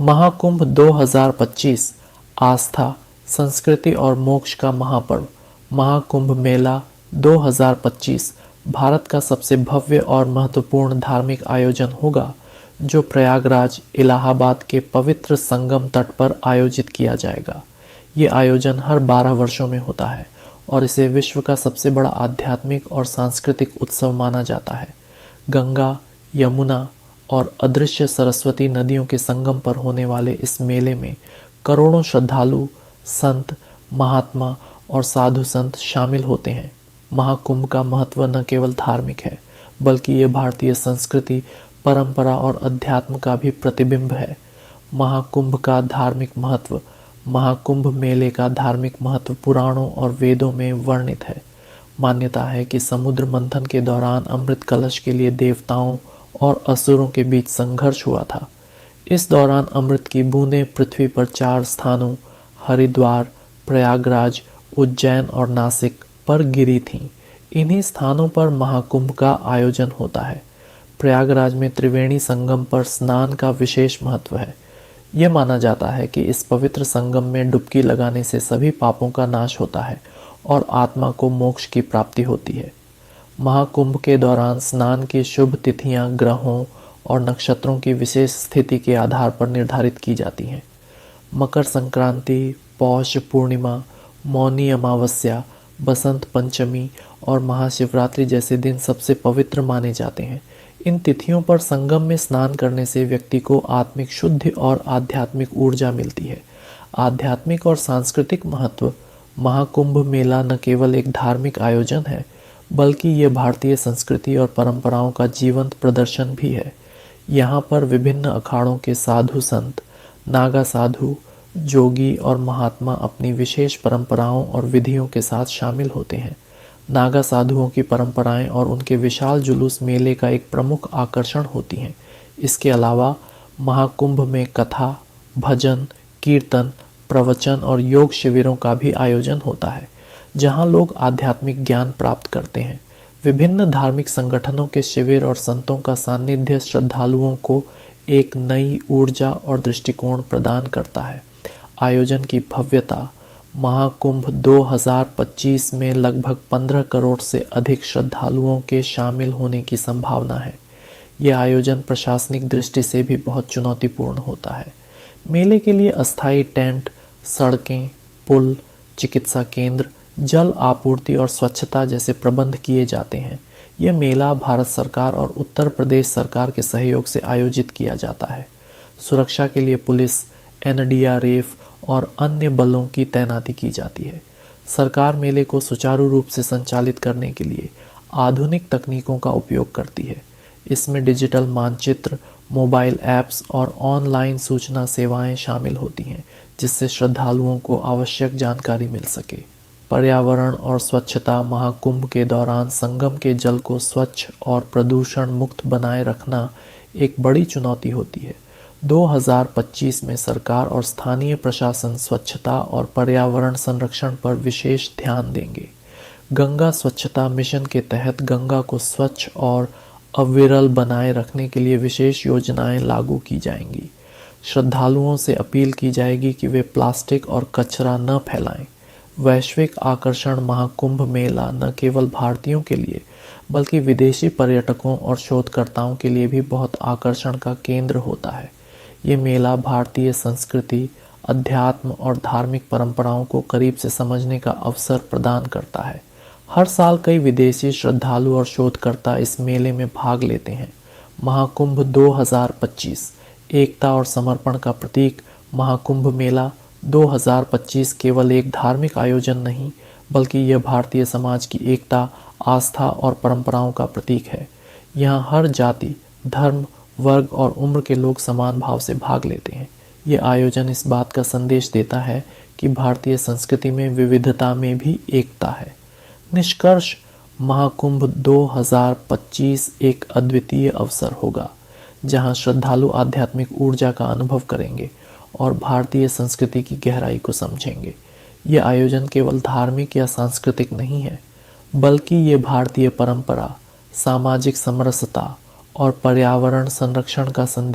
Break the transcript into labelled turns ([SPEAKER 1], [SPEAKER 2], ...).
[SPEAKER 1] महाकुंभ 2025 आस्था, संस्कृति और मोक्ष का महापर्व। महाकुंभ मेला 2025 भारत का सबसे भव्य और महत्वपूर्ण धार्मिक आयोजन होगा, जो प्रयागराज, इलाहाबाद के पवित्र संगम तट पर आयोजित किया जाएगा। ये आयोजन हर 12 वर्षों में होता है और इसे विश्व का सबसे बड़ा आध्यात्मिक और सांस्कृतिक उत्सव माना जाता है। गंगा, यमुना और अदृश्य सरस्वती नदियों के संगम पर होने वाले इस मेले में करोड़ों श्रद्धालु, संत, महात्मा और साधु संत शामिल होते हैं। महाकुंभ का महत्व न केवल धार्मिक है, बल्कि ये भारतीय संस्कृति, परंपरा और अध्यात्म का भी प्रतिबिंब है। महाकुंभ का धार्मिक महत्व। महाकुंभ मेले का धार्मिक महत्व पुराणों और वेदों में वर्णित है। मान्यता है कि समुद्र मंथन के दौरान अमृत कलश के लिए देवताओं और असुरों के बीच संघर्ष हुआ था। इस दौरान अमृत की बूंदें पृथ्वी पर 4 स्थानों हरिद्वार, प्रयागराज, उज्जैन और नासिक पर गिरी थीं। इन्हीं स्थानों पर महाकुंभ का आयोजन होता है। प्रयागराज में त्रिवेणी संगम पर स्नान का विशेष महत्व है। यह माना जाता है कि इस पवित्र संगम में डुबकी लगाने से सभी पापों का नाश होता है और आत्मा को मोक्ष की प्राप्ति होती है। महाकुंभ के दौरान स्नान की शुभ तिथियां ग्रहों और नक्षत्रों की विशेष स्थिति के आधार पर निर्धारित की जाती हैं। मकर संक्रांति, पौष पूर्णिमा, मौनी अमावस्या, बसंत पंचमी और महाशिवरात्रि जैसे दिन सबसे पवित्र माने जाते हैं। इन तिथियों पर संगम में स्नान करने से व्यक्ति को आत्मिक शुद्धि और आध्यात्मिक ऊर्जा मिलती है। आध्यात्मिक और सांस्कृतिक महत्व। महाकुंभ मेला न केवल एक धार्मिक आयोजन है, बल्कि ये भारतीय संस्कृति और परंपराओं का जीवंत प्रदर्शन भी है। यहाँ पर विभिन्न अखाड़ों के साधु संत, नागा साधु, जोगी और महात्मा अपनी विशेष परंपराओं और विधियों के साथ शामिल होते हैं। नागा साधुओं की परंपराएं और उनके विशाल जुलूस मेले का एक प्रमुख आकर्षण होती हैं। इसके अलावा महाकुंभ में कथा, भजन, कीर्तन, प्रवचन और योग शिविरों का भी आयोजन होता है, जहां लोग आध्यात्मिक ज्ञान प्राप्त करते हैं। विभिन्न धार्मिक संगठनों के शिविर और संतों का सानिध्य श्रद्धालुओं को एक नई ऊर्जा और दृष्टिकोण प्रदान करता है। आयोजन की भव्यता। महाकुंभ 2025 में लगभग 15 करोड़ से अधिक श्रद्धालुओं के शामिल होने की संभावना है। यह आयोजन प्रशासनिक दृष्टि से भी बहुत चुनौतीपूर्ण होता है। मेले के लिए अस्थायी टेंट, सड़कें, पुल, चिकित्सा केंद्र, जल आपूर्ति और स्वच्छता जैसे प्रबंध किए जाते हैं। यह मेला भारत सरकार और उत्तर प्रदेश सरकार के सहयोग से आयोजित किया जाता है। सुरक्षा के लिए पुलिस, एनडीआरएफ और अन्य बलों की तैनाती की जाती है। सरकार मेले को सुचारू रूप से संचालित करने के लिए आधुनिक तकनीकों का उपयोग करती है। इसमें डिजिटल मानचित्र, मोबाइल ऐप्स और ऑनलाइन सूचना सेवाएं शामिल होती हैं, जिससे श्रद्धालुओं को आवश्यक जानकारी मिल सके। पर्यावरण और स्वच्छता। महाकुंभ के दौरान संगम के जल को स्वच्छ और प्रदूषण मुक्त बनाए रखना एक बड़ी चुनौती होती है। 2025 में सरकार और स्थानीय प्रशासन स्वच्छता और पर्यावरण संरक्षण पर विशेष ध्यान देंगे। गंगा स्वच्छता मिशन के तहत गंगा को स्वच्छ और अविरल बनाए रखने के लिए विशेष योजनाएं लागू की जाएंगी। श्रद्धालुओं से अपील की जाएगी कि वे प्लास्टिक और कचरा न फैलाएं। वैश्विक आकर्षण। महाकुंभ मेला न केवल भारतीयों के लिए, बल्कि विदेशी पर्यटकों और शोधकर्ताओं के लिए भी बहुत आकर्षण का केंद्र होता है। ये मेला भारतीय संस्कृति, अध्यात्म और धार्मिक परंपराओं को करीब से समझने का अवसर प्रदान करता है। हर साल कई विदेशी श्रद्धालु और शोधकर्ता इस मेले में भाग लेते हैं। महाकुंभ 2025 एकता और समर्पण का प्रतीक। महाकुंभ मेला 2025 केवल एक धार्मिक आयोजन नहीं, बल्कि यह भारतीय समाज की एकता, आस्था और परंपराओं का प्रतीक है। यहाँ हर जाति, धर्म, वर्ग और उम्र के लोग समान भाव से भाग लेते हैं। ये आयोजन इस बात का संदेश देता है कि भारतीय संस्कृति में विविधता में भी एकता है। निष्कर्ष। महाकुंभ 2025 एक अद्वितीय अवसर होगा, जहां श्रद्धालु आध्यात्मिक ऊर्जा का अनुभव करेंगे और भारतीय संस्कृति की गहराई को समझेंगे। ये आयोजन केवल धार्मिक या सांस्कृतिक नहीं है, बल्कि ये भारतीय परंपरा, सामाजिक समरसता और पर्यावरण संरक्षण का संदेश